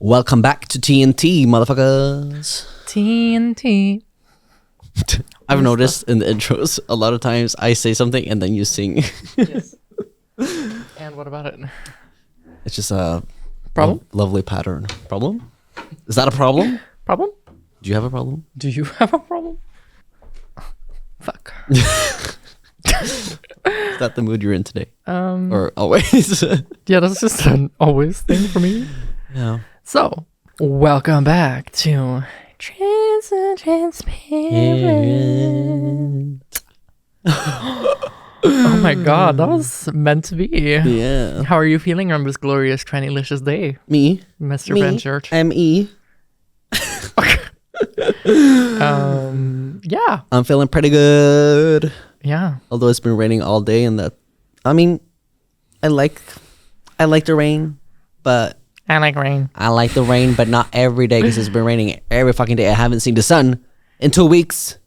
Welcome back to TNT, motherfuckers. TNT. I've noticed in the intros, a lot of times I say something and then you sing. Yes. And what about it? It's just a Problem? lovely pattern. Problem? Is that a problem? Problem? Do you have a problem? Do you have a problem? Fuck. Is that the mood you're in today? Or Or always? yeah, that's just an always thing for me. Yeah. So, welcome back to Transparent. Oh my god, that was meant to be. Yeah. How are you feeling on this glorious, tranny-licious day, Me? Mr. Me? Benchurch? M-E. Yeah. I'm feeling pretty good. Yeah. Although it's been raining all day and that, I mean, I like the rain, but I like rain. I like the rain, but not every day because it's been raining every fucking day. I haven't seen the sun in 2 weeks.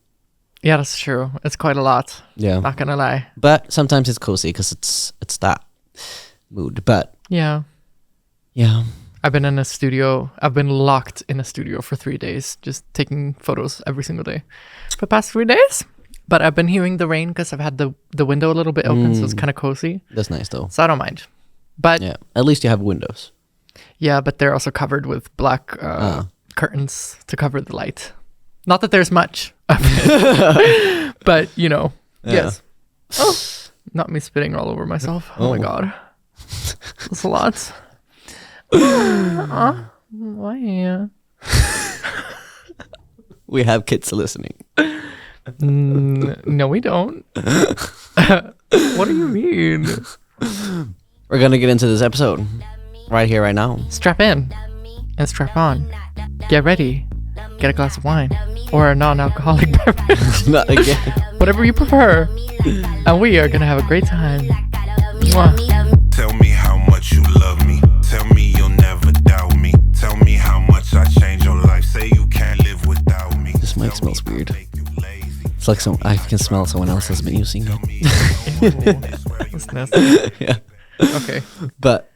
Yeah, that's true. It's quite a lot. Yeah. Not gonna lie. But sometimes it's cozy because it's that mood. But Yeah. yeah. I've been in a studio. I've been locked in a studio for 3 days, just taking photos every single day for the past 3 days. But I've been hearing the rain because I've had the window a little bit open, so it's kind of cozy. That's nice though. So I don't mind. But Yeah. At least you have windows. yeah, but they're also covered with black curtains to cover the light. Not that there's much of it, but you know, Yeah. yes. Oh, not me spitting all over myself. Oh my god, that's a lot. Why? We have kids listening. No, we don't. What do you mean? We're gonna get into this episode right here, right now. Strap in and strap on. Get ready. Get a glass of wine or a non-alcoholic beverage. Not again. Whatever you prefer. And we are gonna have a great time. Mwah. Tell me how much you love me. Tell me you'll never doubt me. Tell me how much I changed your life. Say you can't live without me. This mic smells weird. It's like I can smell someone else has been using it. That's nasty. Yeah. Okay. But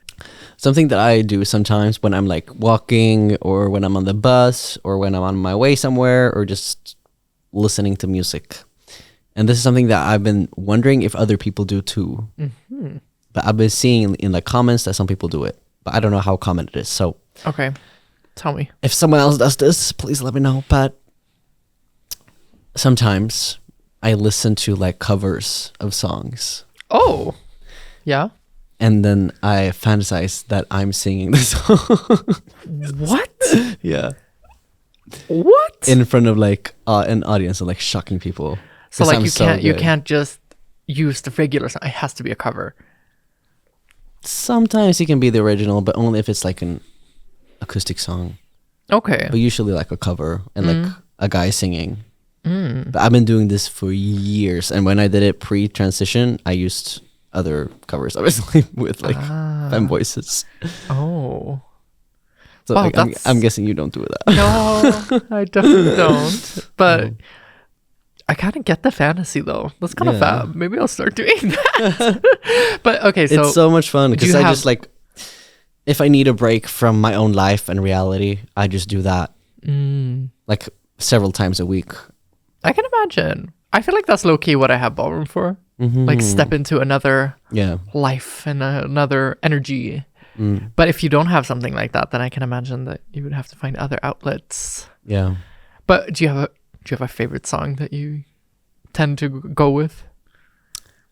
something that I do sometimes when I'm like walking or when I'm on the bus or when I'm on my way somewhere or just listening to music. And this is something that I've been wondering if other people do too. Mm-hmm. But I've been seeing in the comments that some people do it. But I don't know how common it is. So Okay. Tell me. if someone else does this, please let me know. But sometimes I listen to like covers of songs. Oh. Yeah. And then I fantasize that I'm singing the song. What? Yeah. What? In front of like an audience and like shocking people. So 'Cause like I'm you good. can't just use the regular song. It has to be a cover. Sometimes it can be the original, but only if it's like an acoustic song. Okay. But usually like a cover and like a guy singing. But I've been doing this for years, and when I did it pre-transition, I used other covers, obviously, with like femme voices. Oh. So Wow, like, that's- I'm guessing you don't do that. No, I definitely don't. But I kind of get the fantasy though. That's kind of Yeah. fab. Maybe I'll start doing that. But okay, so It's so much fun do because you I have- just like, if I need a break from my own life and reality, I just do that like several times a week. I can imagine. I feel like that's low key what I have ballroom for. Like step into another Yeah. life and another energy. But if you don't have something like that, then I can imagine that you would have to find other outlets. Yeah. But do you have a favorite song that you tend to go with?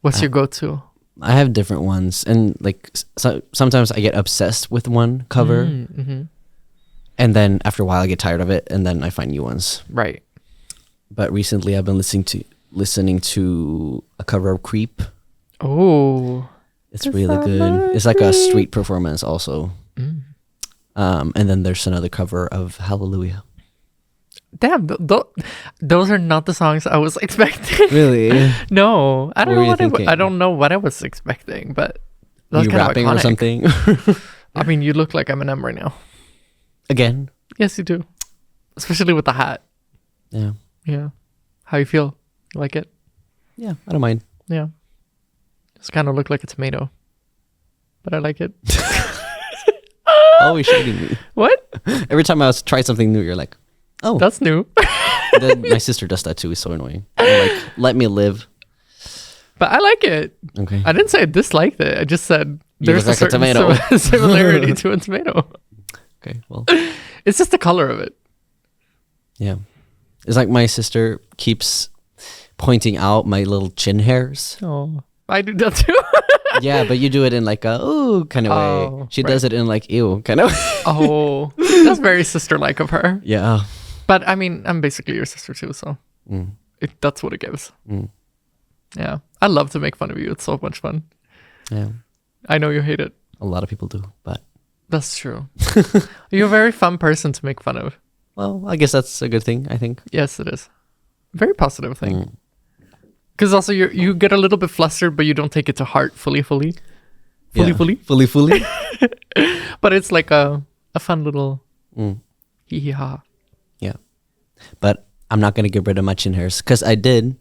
What's your go-to? I have different ones, and like sometimes I get obsessed with one cover, and then after a while I get tired of it, and then I find new ones. Right. But recently I've been listening to a cover of Creep. Oh. It's really good. It's like a street performance also. And then there's another cover of Hallelujah. Damn, those are not the songs I was expecting. Really? No, I don't What were know you what thinking? I don't know what I was expecting, but that's You kind of rapping iconic. or something? I mean, you look like Eminem right now. Again? Yes, you do. Especially with the hat. Yeah. Yeah. How you feel? You like it? Yeah, I don't mind. Yeah. Just kind of look like a tomato. But I like it. always shading me. What? Every time I try something new, you're like, oh. That's new. Then my sister does that too. It's so annoying. I'm like, let me live. But I like it. Okay. I didn't say I disliked it. I just said You there's look a like a certain tomato. similarity to a tomato. Okay. Well, It's just the color of it. yeah. It's like my sister keeps pointing out my little chin hairs. Oh, I do that too. Yeah, but you do it in like a ooh kind of way. Oh, She does it in like ew kind of. Oh, that's very sister-like of her. Yeah. But I mean, I'm basically your sister too, so that's what it gives. Mm. Yeah, I love to make fun of you. It's so much fun. Yeah. I know you hate it. A lot of people do, but That's true. You're a very fun person to make fun of. well, I guess that's a good thing. I think. Yes, it is. Very positive thing. Mm. Because also you get a little bit flustered, but you don't take it to heart fully. Yeah. Fully. But it's like a fun little Mm. hee hee ha. Yeah, but I'm not gonna get rid of my chin hairs because I did.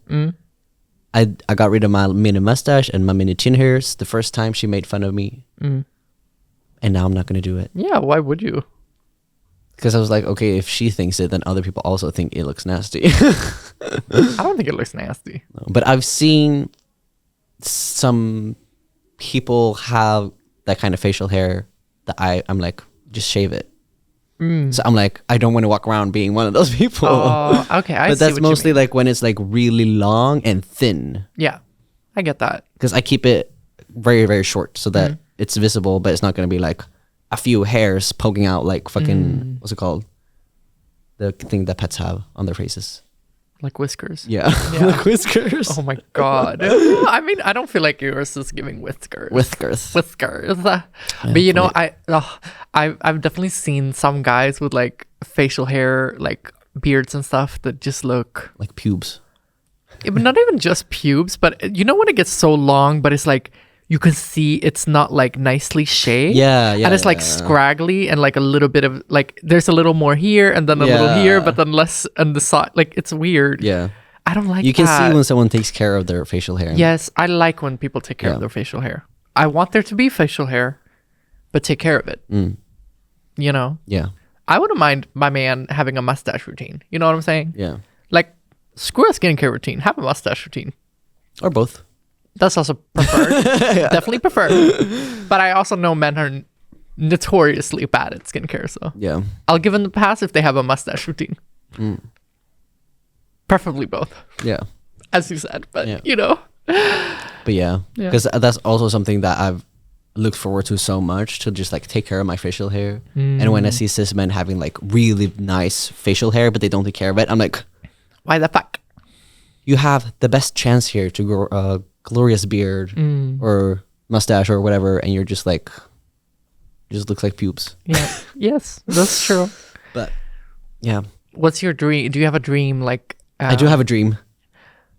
I got rid of my mini mustache and my mini chin hairs the first time she made fun of me, and now I'm not gonna do it Yeah, why would you? because I was like, okay, if she thinks it, then other people also think it looks nasty. I don't think it looks nasty. But I've seen some people have that kind of facial hair that I'm like, just shave it. So I'm like, I don't want to walk around being one of those people. Oh, okay. I But see that's what mostly you mean. like when it's like really long and thin, Yeah, I get that. because I keep it very, very short so that it's visible, but it's not going to be like a few hairs poking out like fucking, what's it called? The thing that pets have on their faces. Like whiskers. Yeah. Yeah. Like whiskers. Oh my god. I mean, I don't feel like yours is giving whiskers. Whiskers. Whiskers. But you know, I've definitely seen some guys with like facial hair, like beards and stuff that just look. Like pubes. But not even just pubes, but you know when it gets so long, but it's like you can see it's not like nicely shaved. Yeah, And it's like scraggly and like a little bit of like there's a little more here and then a little here, but then less on the side. Like it's weird. Yeah. I don't like You can that. see when someone takes care of their facial hair. Yes, I like when people take care of their facial hair. I want there to be facial hair, but take care of it. You know? Yeah. I wouldn't mind my man having a mustache routine. You know what I'm saying? Yeah. Like, screw a skincare routine. Have a mustache routine. Or both. That's also preferred. Definitely preferred. But I also know men are notoriously bad at skincare, so Yeah. I'll give them the pass if they have a mustache routine. Preferably both, Yeah. as you said. But, Yeah. you know. But yeah. Yeah. Because that's also something that I've looked forward to so much, to just like take care of my facial hair. And when I see cis men having like really nice facial hair, but they don't take care of it, I'm like, Why the fuck? you have the best chance here to grow a glorious beard or mustache or whatever, and you're just like, it just looks like pubes. Yeah. Yes, that's true. But yeah, What's your dream? Do you have a dream like I do have a dream.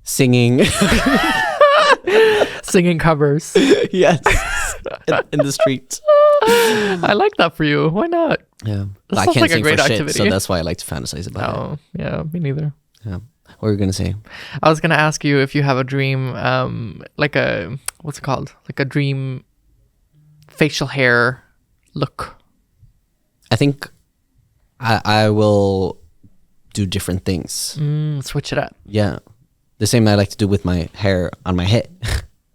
Singing. singing covers? Yes. in the street. I like that for you. Why not? Yeah. That I sounds can't like a sing great for shit, activity. so that's why I like to fantasize about it. Oh, yeah, me neither. Yeah. What were you gonna say? I was gonna ask you if you have a dream, like a what's it called? Like a dream facial hair look. I think I will do different things. Switch it up. Yeah. The same I like to do with my hair on my head.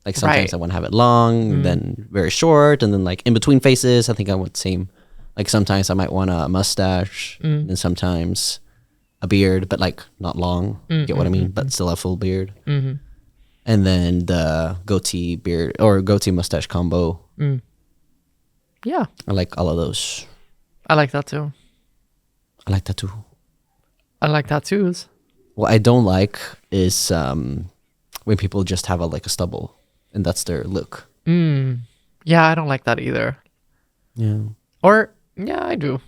Like sometimes Right. I want to have it long, then very short, and then like in between faces, I think I want the same. Like sometimes I might want a mustache, and sometimes a beard, but like not long. You get what I mean? But still a full beard. And then the goatee beard or goatee mustache combo. Yeah, I like all of those. I like that too. I like that too. I like tattoos. What I don't like is when people just have like a stubble and that's their look. Yeah, I don't like that either. Yeah. Or yeah, I do.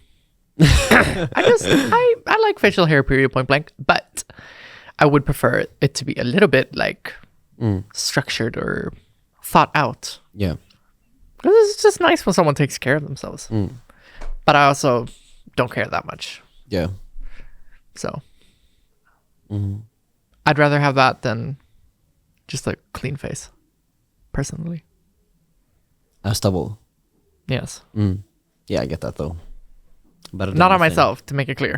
I like facial hair, period, point blank. But I would prefer it to be a little bit like structured or thought out. Yeah. 'Cause it's just nice when someone takes care of themselves. But I also don't care that much. Yeah. So I'd rather have that than just a clean face, personally. A stubble. Yes. Yeah, Yeah, I get that though. Better than Not on nothing. myself, to make it clear.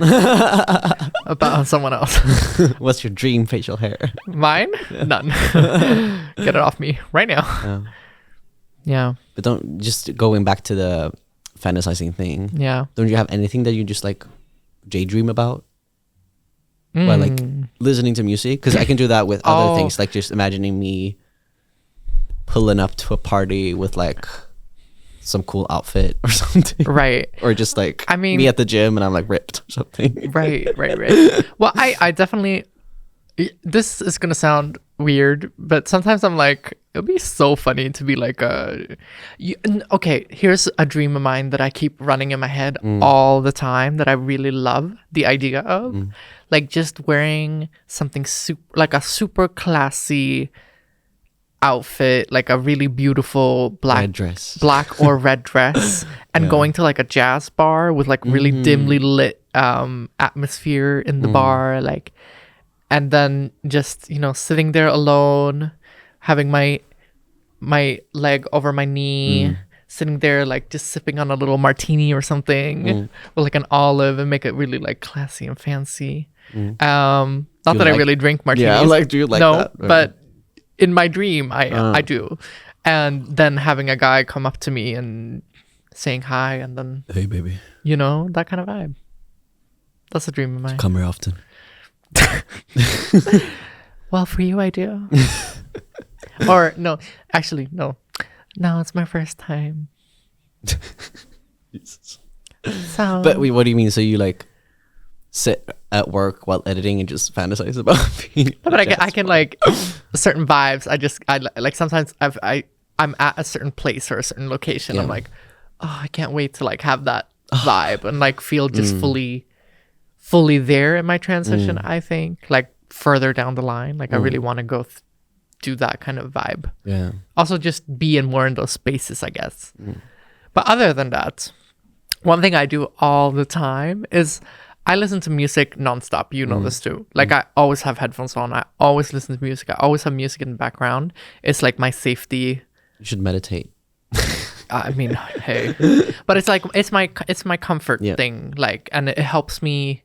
About on someone else. What's your dream facial hair? Mine? None. Get it off me right now. Yeah. Yeah. But don't, just going back to the fantasizing thing. Yeah. Don't you have anything that you just like daydream about while like listening to music? Because I can do that with other Oh. things, like just imagining me pulling up to a party with like some cool outfit or something. Right. Or just like I mean- me at the gym and I'm like ripped or something. Right. Well, I definitely, this is going to sound weird, but sometimes I'm like, it'd be so funny to be like okay, here's a dream of mine that I keep running in my head all the time that I really love the idea of. Like just wearing something like a super classy outfit, like a really beautiful Red dress. black or red dress, and going to like a jazz bar with like really dimly lit atmosphere in the bar, like, and then just, you know, sitting there alone, having my leg over my knee, sitting there like just sipping on a little martini or something with like an olive, and make it really like classy and fancy. Not that I like- really drink martinis. Yeah, I'm like, do you like no, that? Or- but in my dream, I do. And then having a guy come up to me and saying hi, and then, Hey baby, you know, that kind of vibe. That's a dream of mine. come here often. Well, for you, I do. Or no, actually, no. No, it's my first time. So, But wait, what do you mean? So you like sit at work while editing and just fantasize about being no, but I can like certain vibes. I like sometimes I'm at a certain place or a certain location. I'm Yeah. like, oh, I can't wait to like have that vibe and like feel just fully there in my transition. I think like further down the line, like I really want to go do that kind of vibe. Yeah. Also just be in more in those spaces, I guess. But other than that, one thing I do all the time is I listen to music nonstop. You know this too. Like I always have headphones on. I always listen to music. I always have music in the background. It's like my safety. You should meditate. I mean, hey, but it's like it's my comfort Yeah. thing. Like, and it helps me.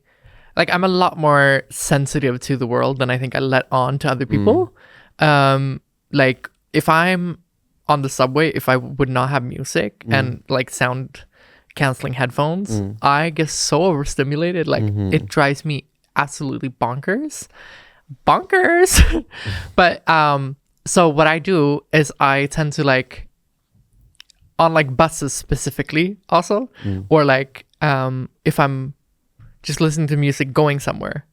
Like I'm a lot more sensitive to the world than I think I let on to other people. Like if I'm on the subway, if I would not have music and like sound canceling headphones, I get so overstimulated. Like it drives me absolutely bonkers. But so what I do is I tend to like on like buses specifically also, or like if I'm just listening to music going somewhere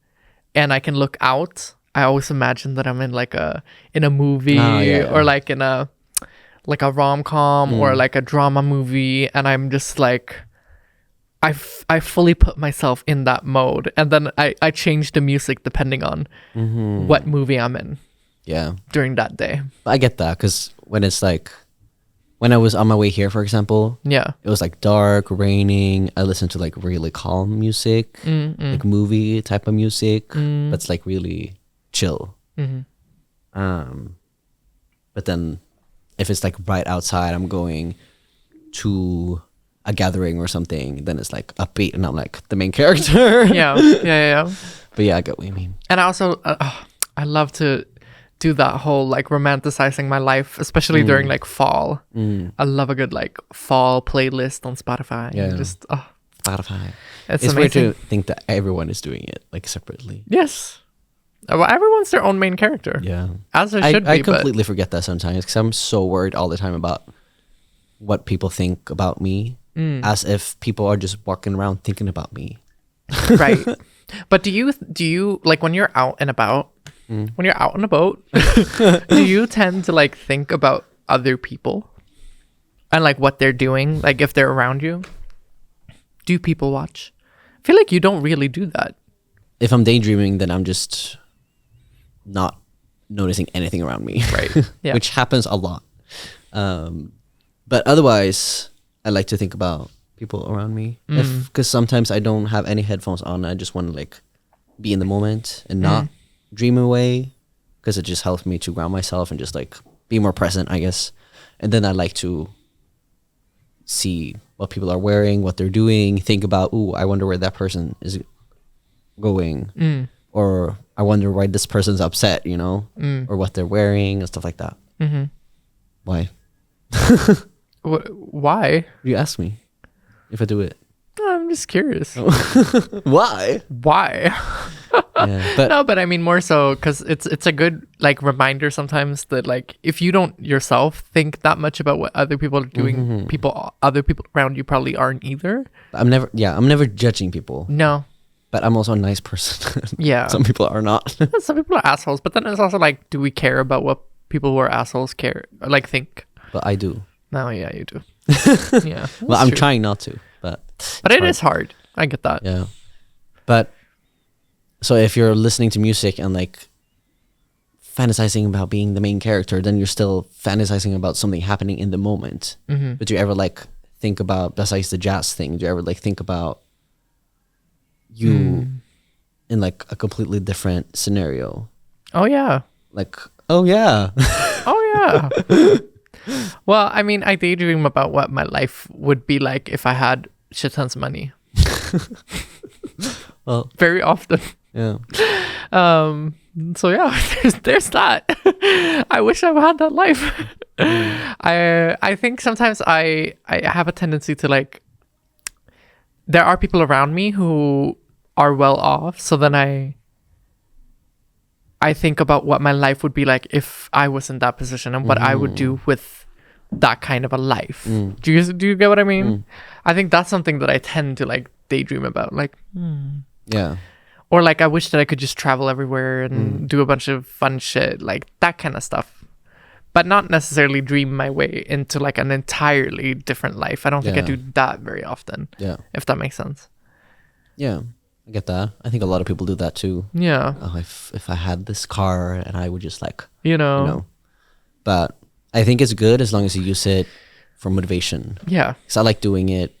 and I can look out, I always imagine that I'm in like a movie or like in a rom-com or like a drama movie, and I'm just like I fully put myself in that mode, and then I change the music depending on what movie I'm in Yeah. during that day. I get that because when it's like, when I was on my way here, for example, Yeah. it was like dark, raining. I listened to like really calm music, like movie type of music, that's like really chill. But then if it's like right outside, I'm going to a gathering or something, then it's like upbeat and I'm like the main character. Yeah. But yeah, I get what you mean. And I also I love to do that whole like romanticizing my life, especially during like fall. I love a good like fall playlist on Spotify. Yeah. Just Spotify. it's It's weird amazing. to think that everyone is doing it like separately. Yes. Well, everyone's their own main character. Yeah. As there I should be. completely forget that sometimes because I'm so worried all the time about what people think about me, as if people are just walking around thinking about me. But, right. But do you like when you're out and about, when you're out on a boat, do you tend to like think about other people and like what they're doing, like if they're around you? Do you people watch? I feel like you don't really do that. If I'm daydreaming, then I'm just not noticing anything around me. Right. Yeah. Which happens a lot. But otherwise, I like to think about people around me. Because sometimes I don't have any headphones on. I just want to like be in the moment and not dream away. Because it just helps me to ground myself and just like be more present, I guess. And then I like to see what people are wearing, what they're doing, think about, ooh, I wonder where that person is going, or I wonder why this person's upset, you know, or what they're wearing and stuff like that. Why? Why? You ask me if I do it. I'm just curious. Why? Why? Yeah, but No, but I mean more so because it's a good like reminder sometimes that like if you don't yourself think that much about what other people are doing, other people around you probably aren't either. I'm never judging people, No. but I'm also a nice person. Yeah. Some people are not. Some people are assholes, but then it's also like, do we care about what people who are assholes care or like think? But I do. No, yeah, you do. Yeah. Well, I'm true. trying not to, but But is hard. I get that. Yeah. But so if you're listening to music and like fantasizing about being the main character, then you're still fantasizing about something happening in the moment. But do you ever like think about, besides the jazz thing, do you ever like think about you in like a completely different scenario? Oh yeah. Like, oh yeah. Oh yeah. Well, I mean, I daydream about what my life would be like if I had shit tons of money. Well, very often. yeah. So yeah, there's that. I wish I had that life. I think sometimes I have a tendency to like, there are people around me who are well off, so then I think about what my life would be like if I was in that position and what I would do with that kind of a life. Do you get what I mean? I think that's something that I tend to like daydream about, like Yeah. or like I wish that I could just travel everywhere and do a bunch of fun shit, like that kind of stuff, but not necessarily dream my way into like an entirely different life. I don't think I Yeah. do that very often. Yeah. If that makes sense. Yeah. I get that. I think a lot of people do that too. Yeah. Oh, if I had this car and I would just like, You know. you know. But I think it's good as long as you use it for motivation. Yeah. Because I like doing it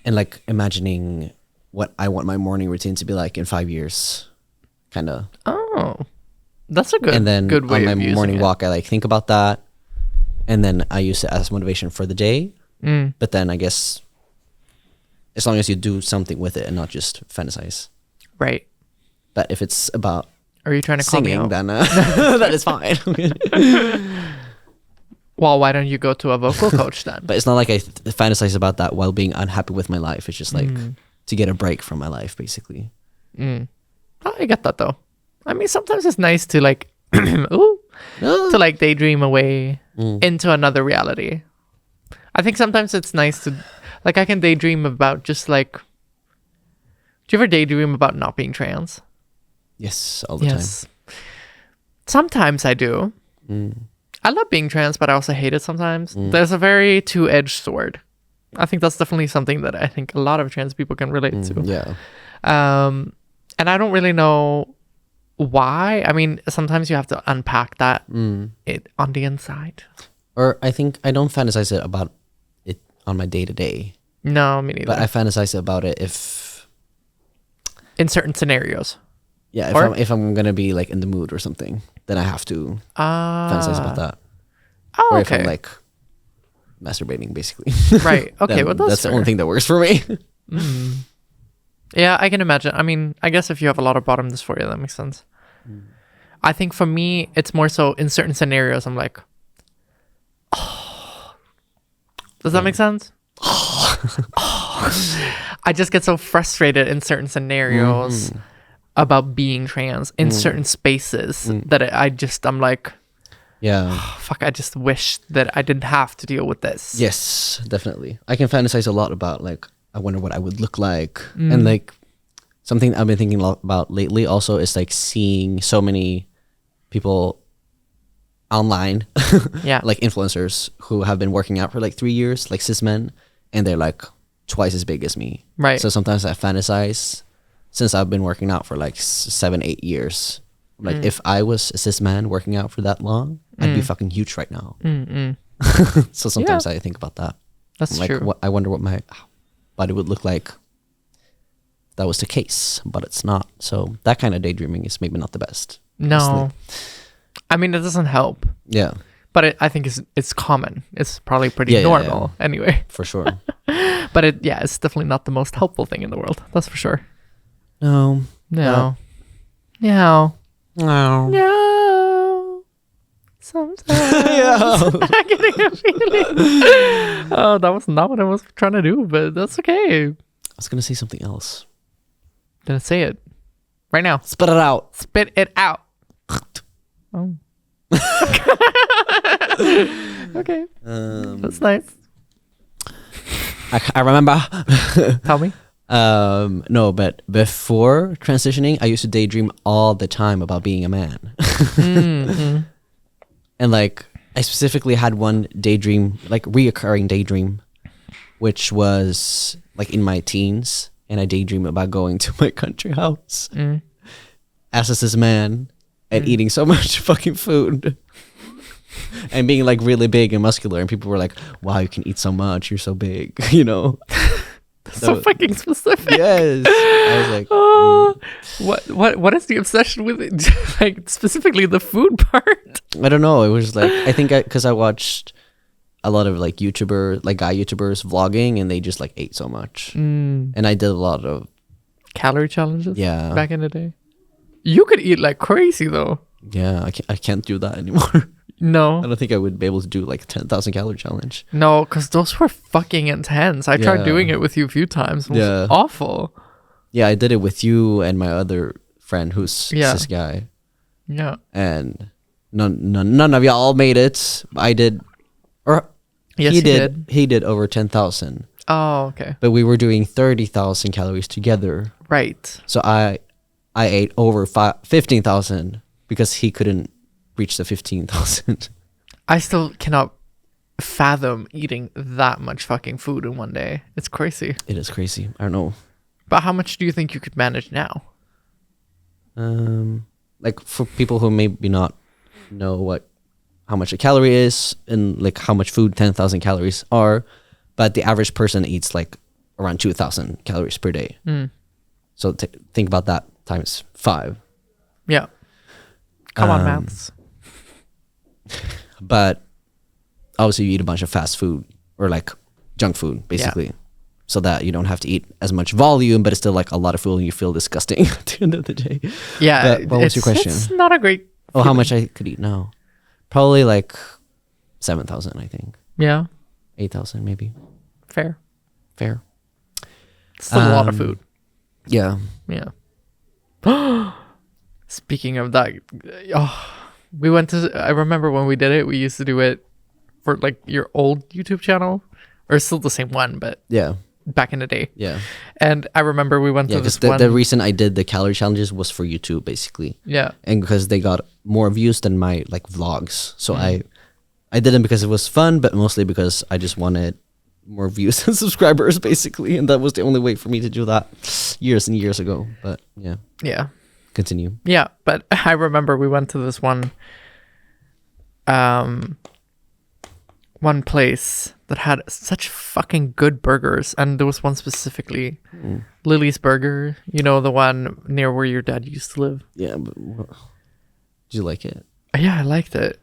and like imagining what I want my morning routine to be like in 5 years, kind of. Oh, that's a good. And then good way on my of using morning it. walk, I like think about that, and then I use it as motivation for the day. But then I guess as long as you do something with it and not just fantasize. Right. But if it's about Are you trying to call me singing, out? then that is fine. Well, why don't you go to a vocal coach then? But it's not like I fantasize about that while being unhappy with my life. It's just like to get a break from my life, basically. Oh, I get that though. I mean, sometimes it's nice to like, ooh, to like daydream away into another reality. I think sometimes it's nice to, like, I can daydream about just like, do you ever daydream about not being trans? Yes, all the time. Sometimes I do. I love being trans, but I also hate it sometimes. There's a very two-edged sword. I think that's definitely something that I think a lot of trans people can relate to. Yeah. And I don't really know why. I mean, sometimes you have to unpack that it on the inside. Or I think I don't fantasize it about it on my day-to-day. No, me neither. But I fantasize about it if... in certain scenarios. Yeah, Or- if I'm going to be like in the mood or something, then I have to fantasize about that. Oh, Or okay. if I'm like masturbating, basically. Right. Okay, Then well, that's the fair. only thing that works for me. Yeah, I can imagine. I mean, I guess if you have a lot of bottom dysphoria, that makes sense. I think for me, it's more so in certain scenarios, I'm like, oh. Does that make sense? I just get so frustrated in certain scenarios about being trans in certain spaces that I'm like, Yeah. fuck, I just wish that I didn't have to deal with this. Yes, definitely. I can fantasize a lot about like, I wonder what I would look like. And like something I've been thinking a lot about lately also is like seeing so many people online, Yeah. like influencers who have been working out for like 3 years, like cis men, and they're like twice as big as me. Right. So sometimes I fantasize, since I've been working out for like 7-8 years, like if I was a cis man working out for that long, I'd be fucking huge right now. So sometimes I think about that. That's I'm like, true. I wonder what my body would look like if that was the case, but it's not. So that kind of daydreaming is maybe not the best. No. honestly. I mean, it doesn't help. Yeah. But I think it's common. It's probably pretty Yeah, normal anyway. for sure. But it's definitely not the most helpful thing in the world. That's for sure. No. No. No. No. No. Sometimes Yeah. I'm getting a feeling. Oh, that was not what I was trying to do, but that's okay. I was gonna say something else. Gonna say it right now. Spit it out. Spit it out. Oh. Okay. That's nice. I remember. Tell me. No, but before transitioning, I used to daydream all the time about being a man. And like, I specifically had one daydream, like reoccurring daydream, which was like in my teens, and I daydream about going to my country house as this man and eating so much fucking food. And being like really big and muscular, and people were like, "Wow, you can eat so much. You're so big," you know. So fucking specific. Yes, I was like, What is the obsession with it? Like specifically the food part? I don't know. It was like, I think because I watched a lot of like guy YouTubers vlogging, and they just like ate so much, and I did a lot of Calorie challenges. Yeah. Back in the day, you could eat like crazy though. yeah. I can't do that anymore. No. I don't think I would be able to do like 10,000 calorie challenge. No, because those were fucking intense. I tried Yeah. doing it with you a few times. It was Yeah. awful. Yeah, I did it with you and my other friend who's Yeah. this guy, Yeah. and none of y'all made it. I did, or Yes, he you did. He did over 10,000, Oh, okay. but we were doing 30,000 calories together. Right. So I ate over 15,000 because he couldn't reach the 15,000. I still cannot fathom eating that much fucking food in one day. It's crazy. It is crazy. I don't know. But how much do you think you could manage now? Like for people who maybe not know how much a calorie is and like how much food 10,000 calories are, but the average person eats like around 2,000 calories per day. So think about that times 5. Yeah. Come on, Um, maths. But obviously you eat a bunch of fast food or like junk food basically, so that you don't have to eat as much volume, but it's still like a lot of food and you feel disgusting at the end of the day. Yeah. But what was your question? It's not a great. Oh, how much I could eat now? Probably like 7,000, I think. Yeah. 8,000 maybe. Fair. Fair. Still a lot of food. Yeah. Yeah. Speaking of that, we went to. I remember when we did it. We used to do it for like your old YouTube channel, or still the same one, but Yeah. back in the day. Yeah. And I remember we went Yeah, to because this one. the reason I did the calorie challenges was for YouTube basically. Yeah. And because they got more views than my like vlogs. So I did them because it was fun, but mostly because I just wanted more views and subscribers basically, and that was the only way for me to do that years and years ago. But yeah, Yeah. continue. Yeah, but I remember we went to this one place that had such fucking good burgers, and there was one specifically, Lily's Burger, you know, the one near where your dad used to live. Yeah, but do you like it? Yeah, I liked it.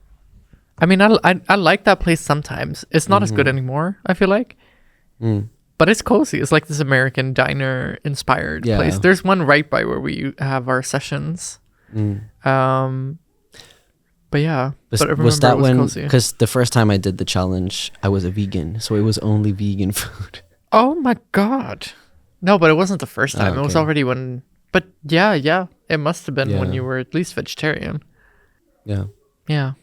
I mean, I like that place sometimes. It's not as good anymore, I feel like. But it's cozy. It's like this American diner inspired Yeah. place. There's one right by where we have our sessions. But yeah, but I remember Was that it was when? cozy. Because the first time I did the challenge, I was a vegan, so it was only vegan food. Oh my god. No, but it wasn't the first time. It was okay. already when. But yeah, it must have been when Yeah. you were at least vegetarian. Yeah, Yeah,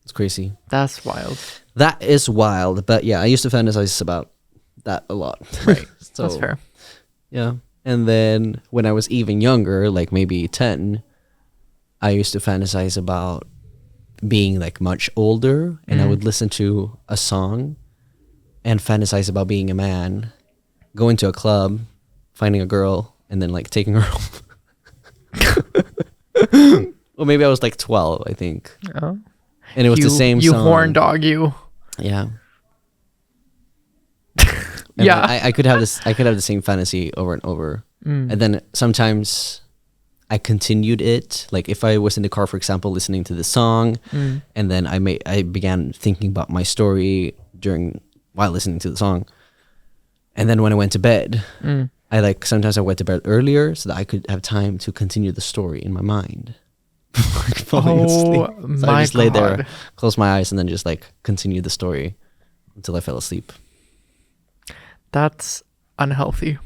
it's crazy. that's wild. That is wild, but yeah, I used to fantasize about that a lot. Right, So that's fair. yeah, and then when I was even younger, like maybe 10, I used to fantasize about being like much older, and I would listen to a song and fantasize about being a man, going to a club, finding a girl, and then like taking her home. Well, maybe I was like 12, I think, Oh. and it was the same You song. horn dog, you. Yeah. And Yeah. then I could have this. I could have the same fantasy over and over, and then sometimes I continued it. Like if I was in the car, for example, listening to the song, and then I began thinking about my story while listening to the song. And then when I went to bed, sometimes I went to bed earlier so that I could have time to continue the story in my mind. Falling asleep. So I just lay there, close my eyes, and then just like continue the story until I fell asleep. That's unhealthy.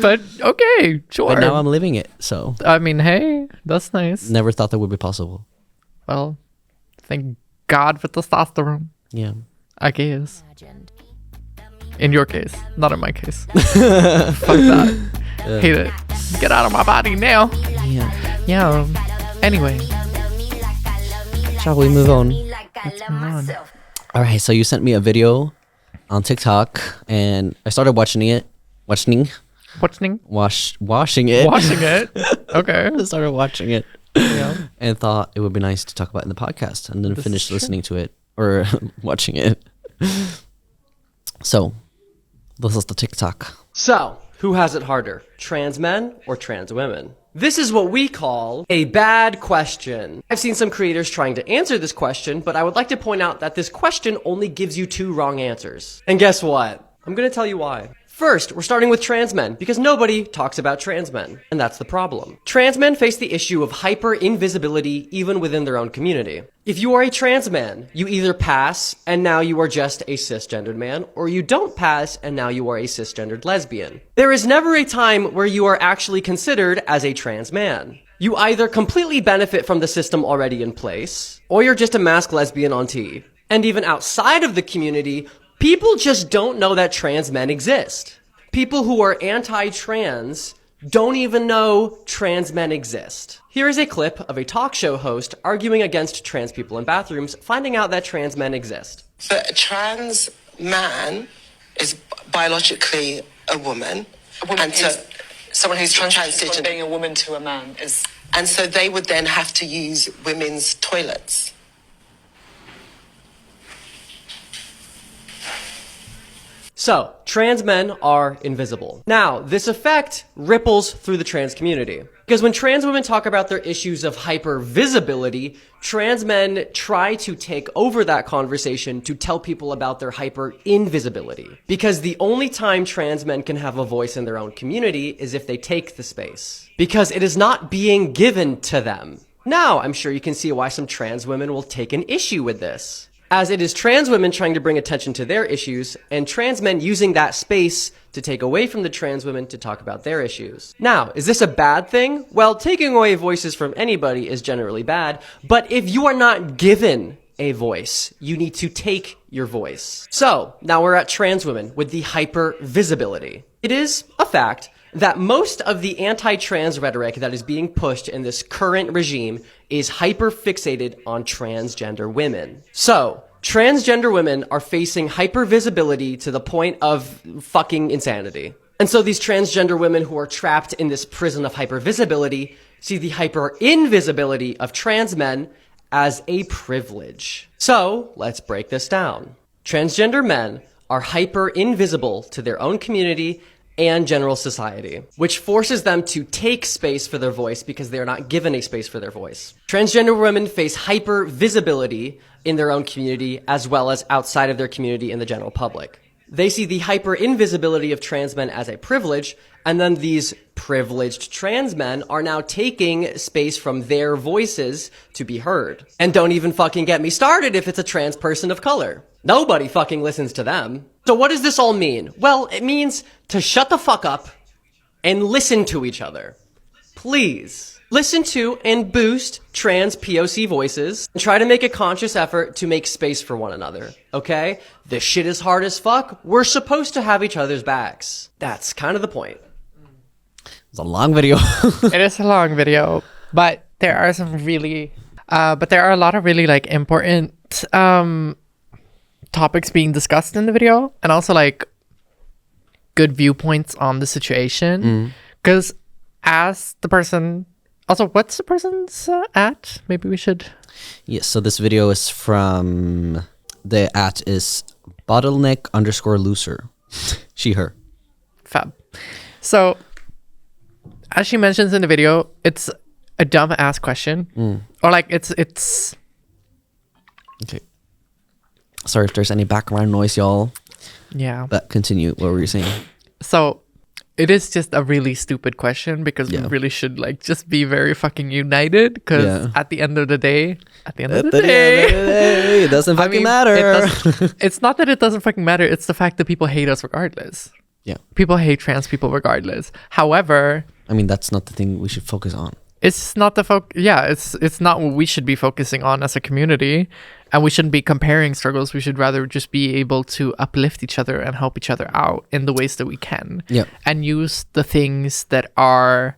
But okay, sure. But now I'm living it, so. I mean, hey, that's nice. Never thought that would be possible. Well, thank God for testosterone, Yeah. I guess. In your case, not in my case. Fuck that. Hate it. Get out of my body now. Yeah. Yeah. Anyway. Shall we move on? Let's move on. All right, so you sent me a video on TikTok, and I started watching it. Washing it. Washing it. Okay. I started watching it. Yeah. And thought it would be nice to talk about it in the podcast, and then This finish is true. listening to it or watching it. So, this is the TikTok. So, who has it harder, trans men or trans women? This is what we call a bad question. I've seen some creators trying to answer this question, but I would like to point out that this question only gives you 2 wrong answers. And guess what? I'm gonna tell you why. First, we're starting with trans men because nobody talks about trans men, and that's the problem. Trans men face the issue of hyper invisibility even within their own community. If you are a trans man, you either pass and now you are just a cisgendered man, or you don't pass and now you are a cisgendered lesbian. There is never a time where you are actually considered as a trans man. You either completely benefit from the system already in place, or you're just a masked lesbian on T. And even outside of the community, people just don't know that trans men exist. People who are anti-trans don't even know trans men exist. Here is a clip of a talk show host arguing against trans people in bathrooms, finding out that trans men exist. So a trans man is biologically a woman. A woman and so is someone who's transitioned from transitioned. being a woman to a man is. And so they would then have to use women's toilets. So, trans men are invisible. Now, this effect ripples through the trans community. Because when trans women talk about their issues of hyper-visibility, trans men try to take over that conversation to tell people about their hyper-invisibility. Because the only time trans men can have a voice in their own community is if they take the space. Because it is not being given to them. Now, I'm sure you can see why some trans women will take an issue with this. As it is trans women trying to bring attention to their issues, and trans men using that space to take away from the trans women to talk about their issues. Now, is this a bad thing? Well, taking away voices from anybody is generally bad, but if you are not given a voice, you need to take your voice. So, now we're at trans women with the hyper visibility. It is a fact that most of the anti-trans rhetoric that is being pushed in this current regime is hyper-fixated on transgender women. So, transgender women are facing hyper-visibility to the point of fucking insanity. And so these transgender women who are trapped in this prison of hyper-visibility see the hyper-invisibility of trans men as a privilege. So, let's break this down. Transgender men are hyper-invisible to their own community and general society, which forces them to take space for their voice because they are not given a space for their voice. Transgender women face hyper visibility in their own community as well as outside of their community in the general public. They see the hyper invisibility of trans men as a privilege, and then these privileged trans men are now taking space from their voices to be heard. And don't even fucking get me started if it's a trans person of color. Nobody fucking listens to them. So what does this all mean? Well, it means to shut the fuck up and listen to each other. Please. Listen to and boost trans POC voices and try to make a conscious effort to make space for one another, okay? This shit is hard as fuck. We're supposed to have each other's backs. That's kind of the point. It's a long video. It is a long video, but there are a lot of really like important topics being discussed in the video, and also like good viewpoints on the situation. Because as the person, also what's the person's at? Maybe we should. Yes, so this video is from, the at is bottleneck_loser. She, her. Fab. So as she mentions in the video, it's a dumb ass question, or like it's Okay. Sorry if there's any background noise, y'all. yeah. But continue. What were you saying? So it is just a really stupid question because we Yeah. really should like just be very fucking united because Yeah. at the end of the day, It doesn't fucking matter. It's not that it doesn't fucking matter. It's the fact that people hate us regardless. Yeah. People hate trans people regardless. However, I mean, that's not the thing we should focus on. it's not the it's not what we should be focusing on as a community, and we shouldn't be comparing struggles. We should rather just be able to uplift each other and help each other out in the ways that we can. Yeah. And use the things that are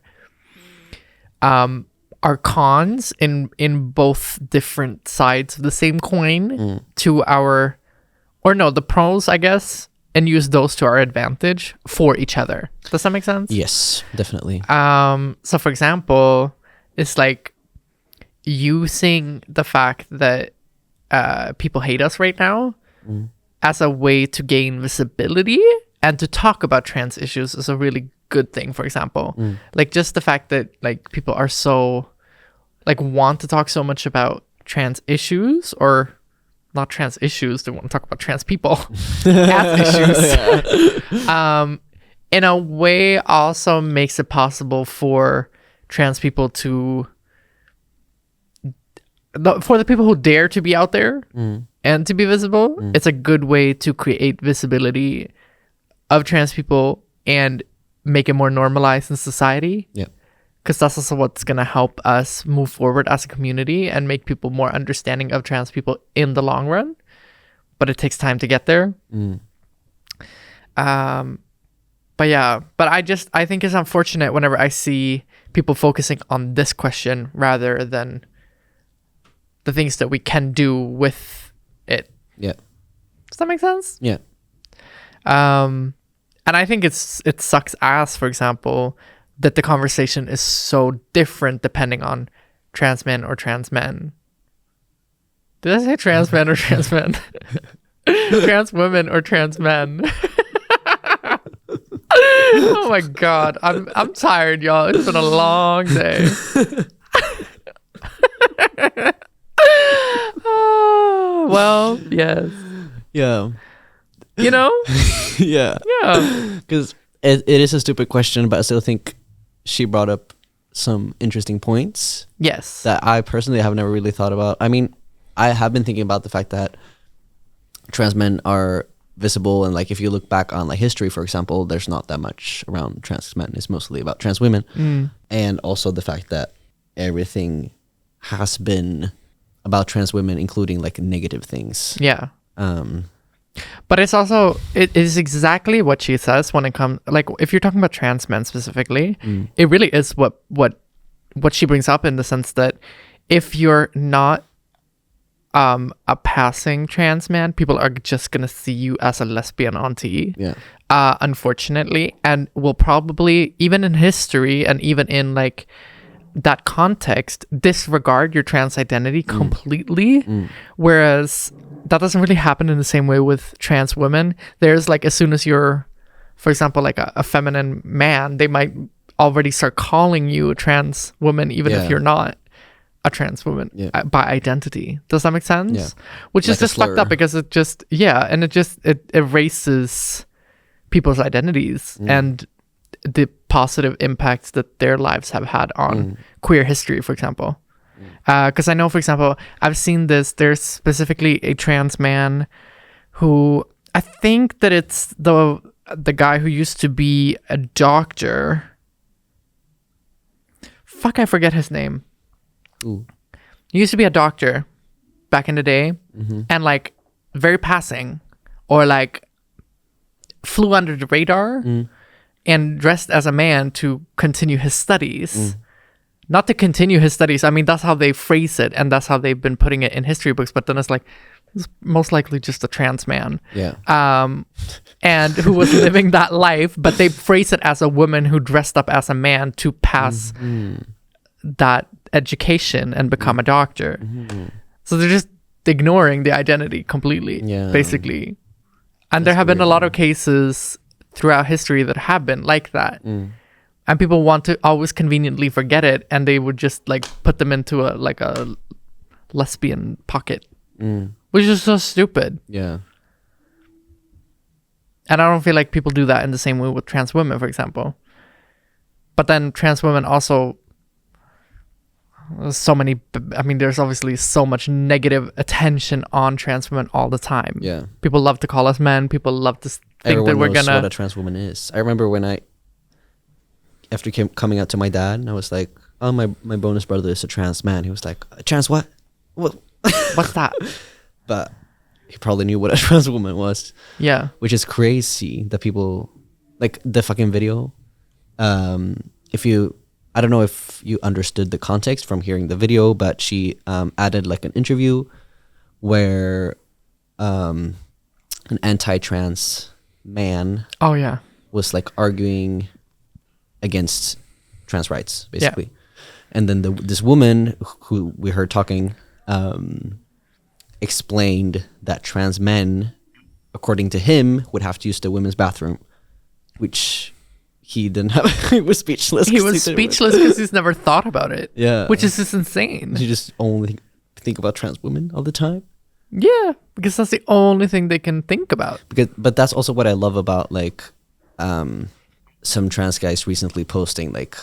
cons in both different sides of the same coin to our, or no, the pros, I guess, and use those to our advantage for each other. Does that make sense? Yes, definitely. So for example, it's like using the fact that people hate us right now as a way to gain visibility and to talk about trans issues is a really good thing. For example, like just the fact that like people are so like want to talk so much about trans issues, or not trans issues, they want to talk about trans people as issues. In a way also makes it possible for trans people to for the people who dare to be out there and to be visible. It's a good way to create visibility of trans people and make it more normalized in society, Yeah. because that's also what's going to help us move forward as a community and make people more understanding of trans people in the long run. But it takes time to get there. But yeah, but I think it's unfortunate whenever I see people focusing on this question rather than the things that we can do with it. Yeah. Does that make sense? Yeah. And I think it sucks ass, for example, that the conversation is so different depending on trans men or trans men. Did I say trans men or trans men? Trans women or trans men? Oh my god, I'm tired, y'all. It's been a long day. Oh, well, yes. Yeah. You know? Yeah. Yeah. Because it is a stupid question, but I still think she brought up some interesting points Yes. that I personally have never really thought about. I mean, I have been thinking about the fact that trans men are visible, and like if you look back on like history, for example, there's not that much around trans men. It's mostly about trans women. And also the fact that everything has been about trans women, including like negative things. Yeah. But it's also, it is exactly what she says when it comes, like if you're talking about trans men specifically, it really is what she brings up, in the sense that if you're not a passing trans man, people are just gonna see you as a lesbian auntie. Yeah. Unfortunately, and will probably, even in history and even in like that context, disregard your trans identity completely. Whereas that doesn't really happen in the same way with trans women. There's like, as soon as you're, for example, like a feminine man, they might already start calling you a trans woman, even if Yeah. you're not a trans woman by identity. Does that make sense? Yeah. Which is Like a just fucked slur. up, because it just, and it erases people's identities and the positive impacts that their lives have had on queer history, for example. Because I know, for example, I've seen this. There's specifically a trans man who, I think that it's the guy who used to be a doctor. Fuck, I forget his name. Ooh. He used to be a doctor back in the day, and like very passing, or like flew under the radar and dressed as a man to continue his studies. Not to continue his studies. I mean, that's how they phrase it, and that's how they've been putting it in history books. But then it's like, it's most likely just a trans man. Yeah. And who was living that life, but they phrase it as a woman who dressed up as a man to pass that education and become a doctor. So they're just ignoring the identity completely, basically. And there have been a lot of cases throughout history that have been like that. and people want to always conveniently forget it, and they would just like put them into a lesbian pocket, which is so stupid. Yeah. And I don't feel like people do that in the same way with trans women, for example. But then trans women also, there's obviously so much negative attention on trans women all the time. Yeah. People love to call us men. People love to think Everyone that we're knows gonna. what a trans woman is. I remember when after coming out to my dad, I was like, "Oh, my bonus brother is a trans man." He was like, "A trans what? What? What's that? But he probably knew what a trans woman was. Yeah. Which is crazy that people like the fucking video. I don't know if you understood the context from hearing the video, but she added like an interview where an anti-trans man Oh yeah. was like arguing against trans rights, basically. And then this woman who we heard talking explained that trans men, according to him, would have to use the women's bathroom, which he didn't have. He was speechless. He was speechless because he's never thought about it. Yeah. Which is just insane. You just only think about trans women all the time. Yeah, because that's the only thing they can think about. But that's also what I love about like some trans guys recently posting like,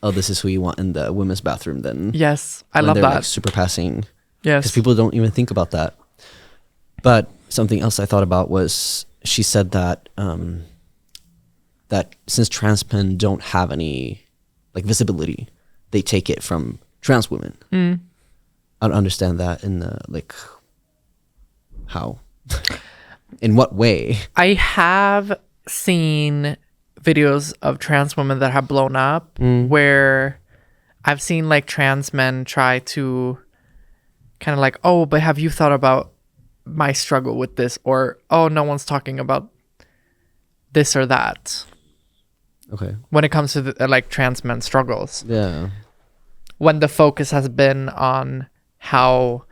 "Oh, this is who you want in the women's bathroom." Then Yes, I when love they're, that. like, super passing. Yes. Because people don't even think about that. But something else I thought about was she said that that since trans men don't have any like visibility, they take it from trans women. I don't understand that in the like how, in what way? I have seen videos of trans women that have blown up where I've seen like trans men try to kind of like, "Oh, but have you thought about my struggle with this?" Or, "Oh, no one's talking about this or that." Okay. When it comes to like trans men struggles, Yeah. when the focus has been on how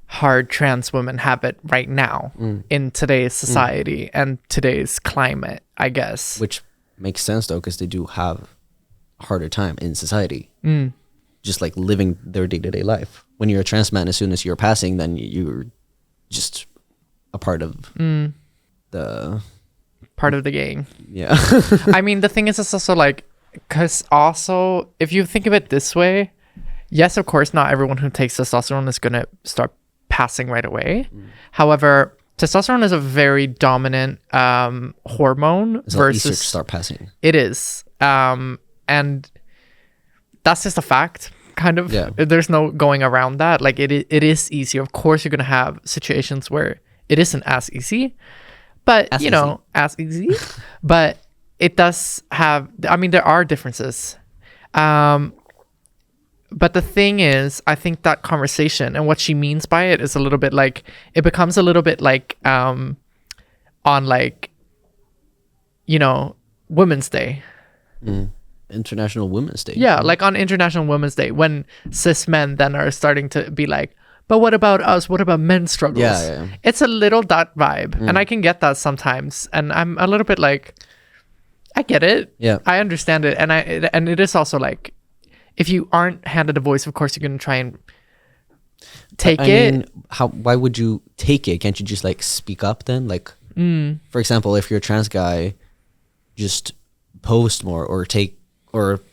hard trans women have it right now in today's society and today's climate, I guess. Which makes sense though, because they do have a harder time in society. Just like living their day-to-day life. When you're a trans man, as soon as you're passing, then you're just a part of the Part of the gang. yeah. I mean, the thing is, it's also like, because also, if you think of it this way, yes, of course, not everyone who takes testosterone is going to start passing right away. However, testosterone is a very dominant hormone It's a lot easier to versus start passing. it is. And that's just a fact, kind of. Yeah. There's no going around that. Like, it is easier. Of course, you're going to have situations where it isn't as easy. But, As you know, as easy. But it does have, I mean, there are differences. But the thing is, I think that conversation and what she means by it is a little bit like, it becomes a little bit like on like, you know, Women's Day. International Women's Day. Yeah, like on International Women's Day, when cis men then are starting to be like, but what about us? What about men's struggles? Yeah. It's a little that vibe. And I can get that sometimes. And I'm a little bit like, I get it. Yeah. I understand it. And it is also like, if you aren't handed a voice, of course you're going to try and take I it. mean, why would you take it? Can't you just like speak up then? Like, for example, if you're a trans guy, just post more or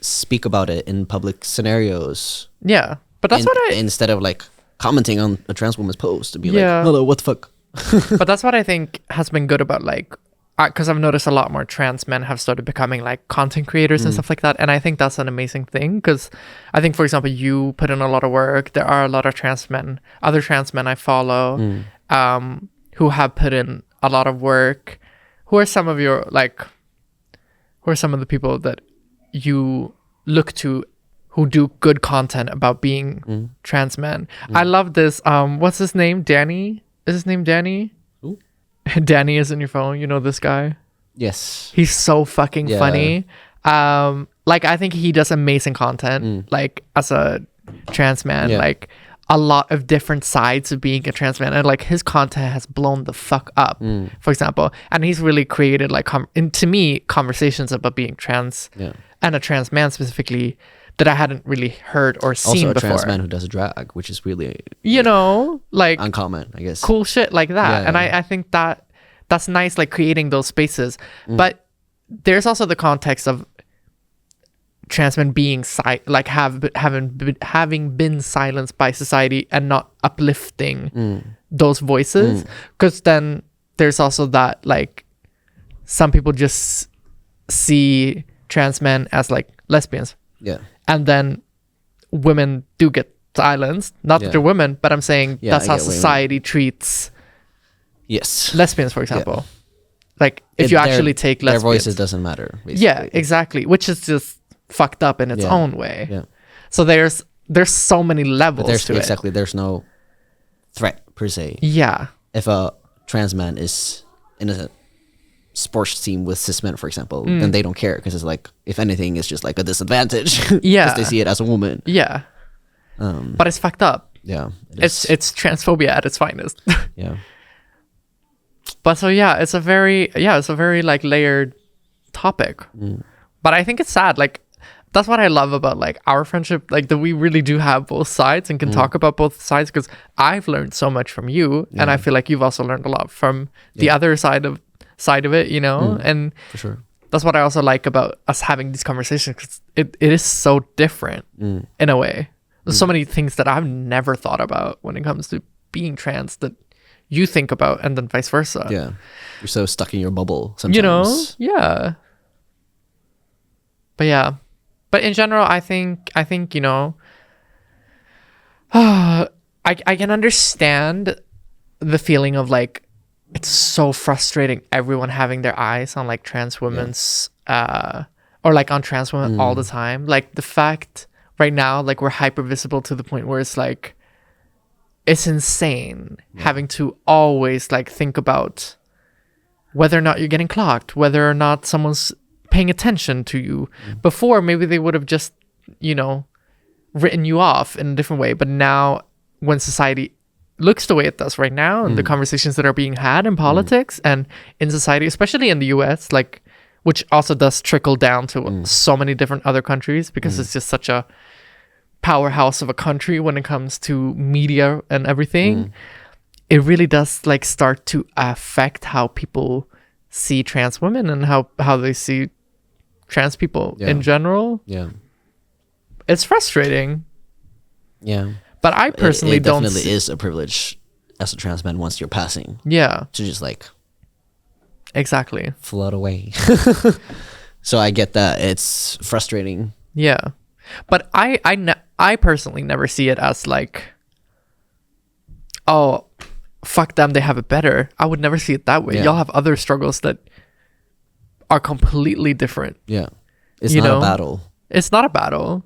speak about it in public scenarios. Yeah. But that's instead of like commenting on a trans woman's post to be Yeah. like, hello, what the fuck? but that's what I think has been good about like, because I've noticed a lot more trans men have started becoming like content creators and stuff like that. And I think that's an amazing thing, because I think, for example, you put in a lot of work. There are a lot of trans men, other trans men I follow, who have put in a lot of work. Who are some of your like, who are some of the people that you look to who do good content about being trans men? I love this. What's his name? Danny? Is his name Danny? Who? Danny is in your phone. You know this guy? Yes. He's so fucking Yeah. funny. Like, I think he does amazing content, like, as a trans man. Yeah. Like, a lot of different sides of being a trans man. And, like, his content has blown the fuck up, for example. And he's really created, like, to me, conversations about being trans and a trans man specifically that I hadn't really heard or seen Also a before. trans man who does drag, which is really You know, like uncommon, I guess. cool shit like that. Yeah, And yeah. I think that's nice, like creating those spaces. But there's also the context of trans men being like having been silenced by society and not uplifting those voices. Because then there's also that, like, some people just see trans men as like lesbians, Yeah. and then women do get silenced. Not Yeah. that they're women, but I'm saying Yeah, that's I how get what you mean. society treats Yes. lesbians, for example. Like, if you actually take their lesbians, voices doesn't matter. Basically. yeah, exactly, which is just fucked up in its Yeah. own way. Yeah. So there's so many But levels to exactly there's no threat per se. it. Yeah, If a trans man is in a sports team with cis men, for example, then they don't care because it's like, if anything, it's just like a disadvantage. Yeah. Because they see it as a woman. yeah, but it's fucked up. Yeah. It's transphobia at its finest. yeah. But so yeah, it's a very like layered topic. But I think it's sad. Like, that's what I love about like our friendship, like that we really do have both sides and can talk about both sides, because I've learned so much from you, and I feel like you've also learned a lot from the other side of it, you know. And For sure. that's what I also like about us having these conversations, because it is so different in a way. There's so many things that I've never thought about when it comes to being trans that you think about, and then vice versa. Yeah. You're so stuck in your bubble sometimes. You know? Yeah. But in general, I think, you know, I can understand the feeling of like, it's so frustrating everyone having their eyes on like trans women's or like on trans women all the time. Like, the fact right now, like, we're hyper visible to the point where it's like, it's insane having to always like think about whether or not you're getting clocked, whether or not someone's paying attention to you. Before, maybe they would have just, you know, written you off in a different way. But now, when society looks the way it does right now, and the conversations that are being had in politics and in society, especially in the US, like, which also does trickle down to so many different other countries, because it's just such a powerhouse of a country when it comes to media and everything. It really does like start to affect how people see trans women and how they see trans people in general. Yeah. It's frustrating, Yeah. but I personally it don't definitely is a privilege as a trans man once you're passing yeah, to just like exactly. float away. So I get that it's frustrating. Yeah, but I personally never see it as like, oh, fuck them, they have it better. I would never see it that way. Yeah. Y'all have other struggles that are completely different. Yeah. It's You not know? a battle. It's not a battle.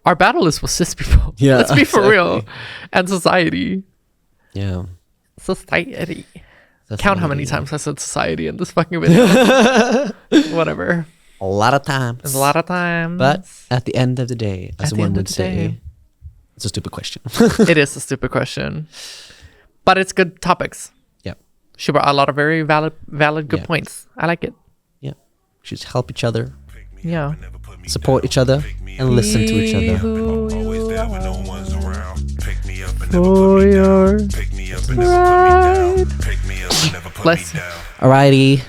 Our battle is with cis people. Yeah, Let's be for real. exactly. And society. Yeah. Society. That's Count how not many easy. times I said society in this fucking video. Whatever. A lot of times. There's a lot of times. But at the end of the day, as At the one end of would the say, day. it's a stupid question. It is a stupid question. But it's good topics. Yeah. She brought a lot of very valid good Yeah. points. I like it. Yeah. Should help each other, Yeah. support each other, and listen to each other. Always there when no one's around. Pick me up and For your pick me up and never put me down. Pick me up and never put Bless- me down. Alrighty.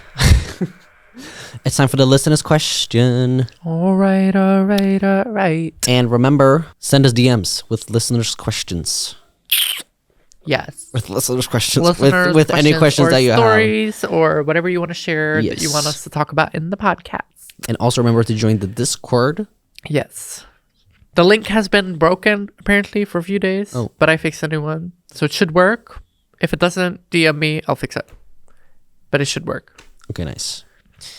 It's time for the listener's question. All right. And remember, send us DMs with listeners' questions. Yes. With listeners' questions. Listeners' with any questions or that you have. stories or whatever you want to share that you want Yes. us to talk about in the podcast. And also remember to join the Discord. Yes. The link has been broken apparently for a few days, Oh. but I fixed a new one. So it should work. If it doesn't, DM me, I'll fix it. But it should work. Okay, nice.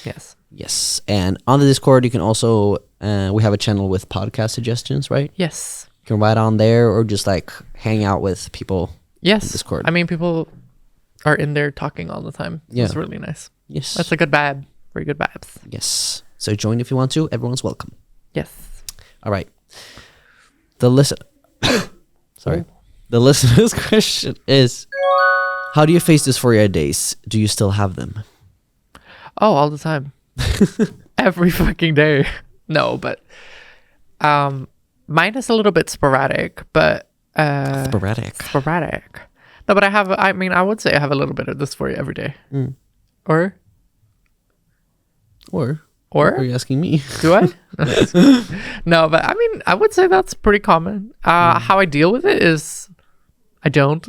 Yes. Yes. And on the Discord, you can also, we have a channel with podcast suggestions, right? Yes. You can write on there or just like hang out with people. Yes. Discord. I mean, people are in there talking all the time. Yeah. It's really nice. Yes. That's a good vibe. Very good vibes. Yes. So join if you want to. Everyone's welcome. Yes. All right. The Oh. The listener's question is, how do you face dysphoria days? Do you still have them? Oh, all the time. Every fucking day. No, but mine is a little bit sporadic, but sporadic. No, but I would say I have a little bit of dysphoria every day. Or are you asking me? do I? No, but I mean, I would say that's pretty common. How I deal with it is I don't.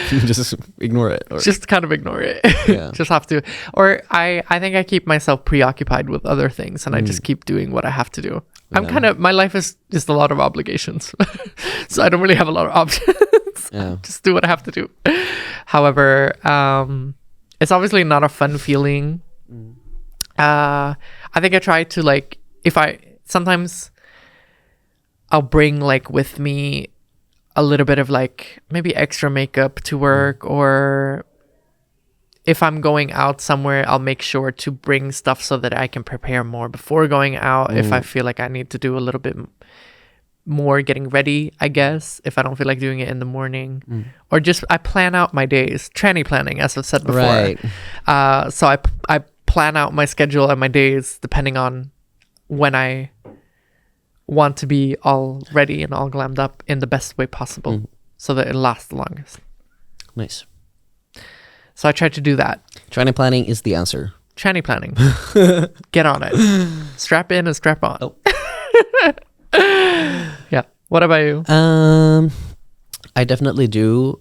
Just ignore it. Or, Just kind of ignore it. Yeah. Just have to. Or I think I keep myself preoccupied with other things and I just keep doing what I have to do. My life is just a lot of obligations. So I don't really have a lot of options. yeah. Just do what I have to do. However, it's obviously not a fun feeling. I think I try to like, sometimes I'll bring like with me a little bit of like maybe extra makeup to work, or if I'm going out somewhere, I'll make sure to bring stuff so that I can prepare more before going out. If I feel like I need to do a little bit more getting ready, I guess, if I don't feel like doing it in the morning, or just I plan out my days, tranny planning, as I've said before. Right. So I plan out my schedule and my days depending on when I want to be all ready and all glammed up in the best way possible so that it lasts the longest. Nice. So I try to do that. Tranny planning is the answer. Tranny planning. Get on it. Strap in and strap on. Oh. Yeah. What about you? I definitely do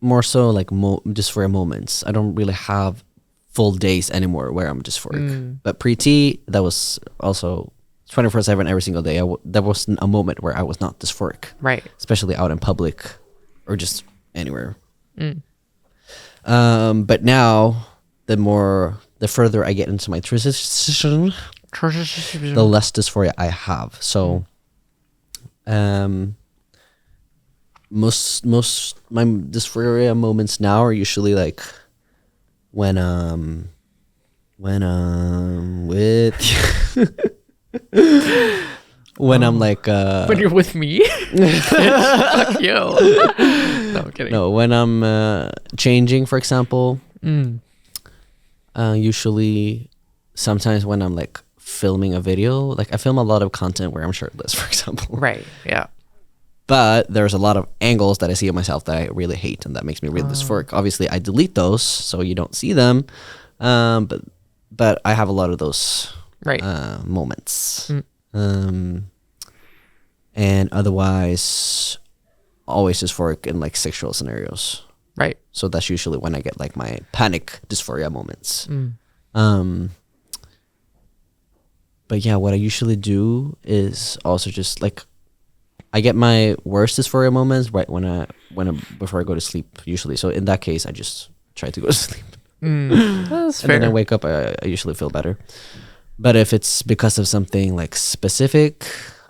more so like dysphoria moments. I don't really have full days anymore where I'm dysphoric. But pre-T, that was also 24/7 every single day. There wasn't a moment where I was not dysphoric. Right. Especially out in public or just anywhere. But now, the further I get into my transition, the less dysphoria I have. So, most my dysphoria moments now are usually like when with when I'm like when you're with me. Fuck you. No, I'm kidding. no, when I'm changing, for example. Usually, sometimes when I'm like filming a video, like I film a lot of content where I'm shirtless, for example. Right. Yeah. But there's a lot of angles that I see of myself that I really hate, and that makes me really dysphoric. Obviously, I delete those so you don't see them. But I have a lot of those Right. moments. And otherwise, always dysphoric in like sexual scenarios. Right. So that's usually when I get like my panic dysphoria moments. But yeah, what I usually do is also just like I get my worst dysphoria moments right before I go to sleep usually. So in that case, I just try to go to sleep. That's And fair. then I wake up, I usually feel better. But if it's because of something like specific,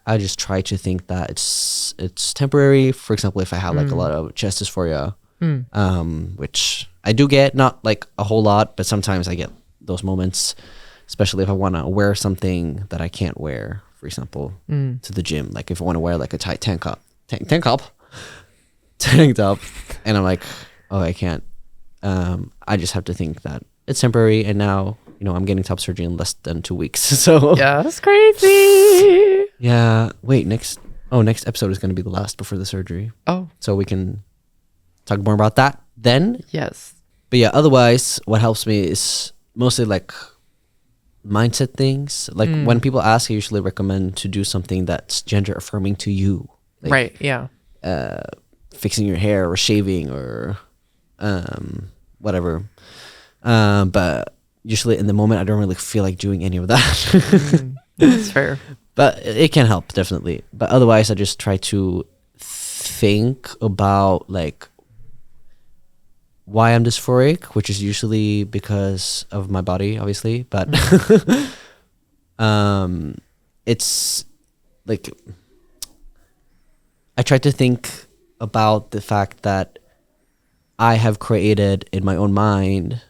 I just try to think that it's temporary. For example, if I have like a lot of chest dysphoria, which I do get, not like a whole lot, but sometimes I get those moments, especially if I want to wear something that I can't wear, for example, to the gym. Like if I want to wear like a tight tank top, and I'm like, oh, I can't. I just have to think that it's temporary, and now I'm getting top surgery in less than 2 weeks. So Yeah, that's crazy. yeah. Wait, next episode is going to be the last before the surgery, Oh, so we can talk more about that then. yes. But yeah, otherwise, what helps me is mostly like mindset things. Like when people ask, I usually recommend to do something that's gender affirming to you. Like, Right. Yeah. fixing your hair or shaving or whatever. But usually in the moment, I don't really feel like doing any of that. That's fair. But it can help, definitely. But otherwise, I just try to think about like why I'm dysphoric, which is usually because of my body, obviously. But it's like I try to think about the fact that I have created in my own mind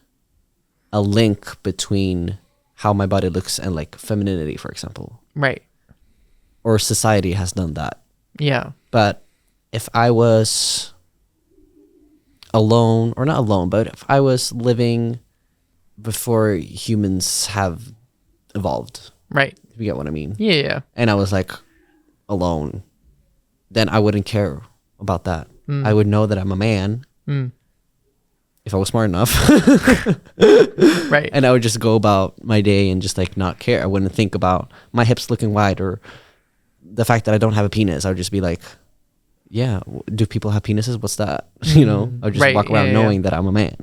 a link between how my body looks and like femininity, for example. Right. Or society has done that. Yeah. But if I was alone, or not alone, but if I was living before humans have evolved, Right. If you get what I mean. Yeah. And I was like alone, then I wouldn't care about that. I would know that I'm a man if I was smart enough. Right. And I would just go about my day and just like not care. I wouldn't think about my hips looking wide or the fact that I don't have a penis. I would just be like, yeah, do people have penises? What's that? You know, I would just Right, walk around yeah. knowing that I'm a man.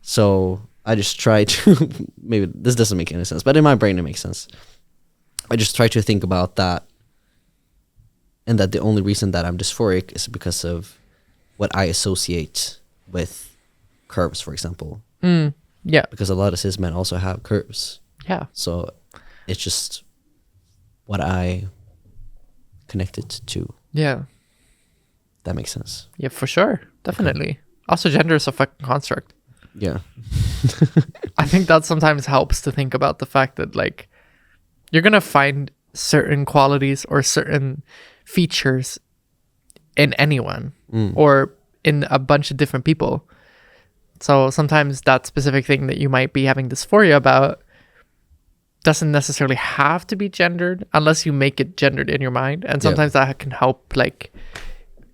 So I just try to, maybe this doesn't make any sense, but in my brain it makes sense. I just try to think about that, and that the only reason that I'm dysphoric is because of what I associate with curves, for example. Yeah. Because a lot of cis men also have curves. Yeah. So it's just what I connected to. Yeah. That makes sense. Yeah, for sure. Definitely. Also, gender is a fucking construct. Yeah. I think that sometimes helps to think about the fact that, like, you're going to find certain qualities or certain features in anyone or in a bunch of different people. So sometimes that specific thing that you might be having dysphoria about doesn't necessarily have to be gendered unless you make it gendered in your mind. And sometimes that can help, like,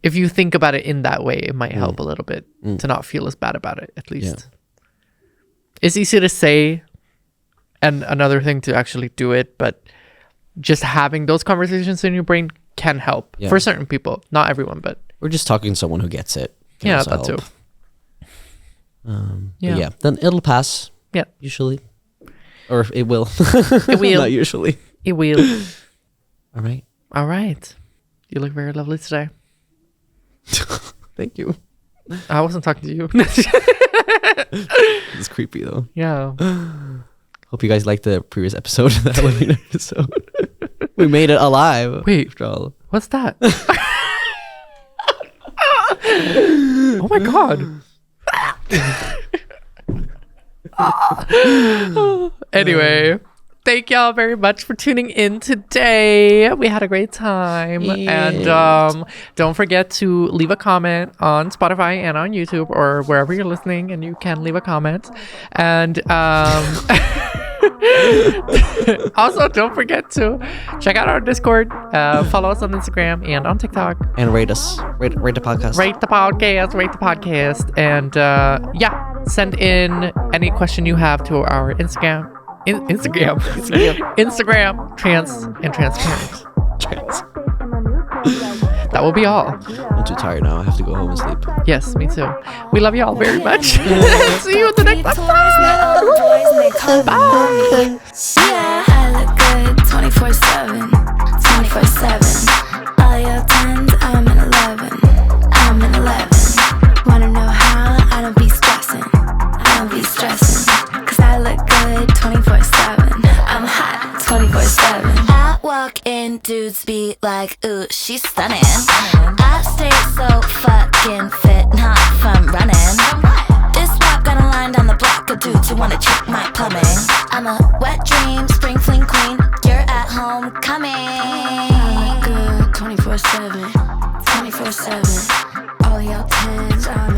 if you think about it in that way, it might help a little bit to not feel as bad about it, at least. It's easy to say and another thing to actually do it, but just having those conversations in your brain can help for certain people. Not everyone, but... Or just talking to someone who gets it. can Yeah, also that too. help. Yeah, then it'll pass. Yeah. Usually. Or it will. It will. Not usually. It will. All right. All right. You look very lovely today. Thank you. I wasn't talking to you. It's creepy though. Yeah. Hope you guys liked the previous episode. The Halloween episode. We made it alive. Wait. After all. What's that? Oh my god. Anyway, thank y'all very much for tuning in today. We had a great time. And don't forget to leave a comment on Spotify and on YouTube or wherever you're listening, and you can leave a comment. And also don't forget to check out our Discord, follow us on Instagram and on TikTok. And rate us. Rate the podcast. Rate the podcast. And send in any question you have to our Instagram, trans and transparent. That will be all. I'm too tired now. I have to go home and sleep. Yes, me too. We love you all very much. See you in the next episode. Bye. Yeah, I look good 24/7, 24/7. All your 10s, I'm an 11. I'm an 11. Wanna know how? I don't be stressing. I don't be stressing. Cause I look good 24/7. I'm hot 24/7. I walk in, dudes be like, ooh, she's stunning. I stay so fucking fit, not from running. This walk got a line down the block of dudes who wanna check my plumbing. I'm a wet dream, spring fling queen. You're at home coming. I look good 24/7, 24/7. All your 10s are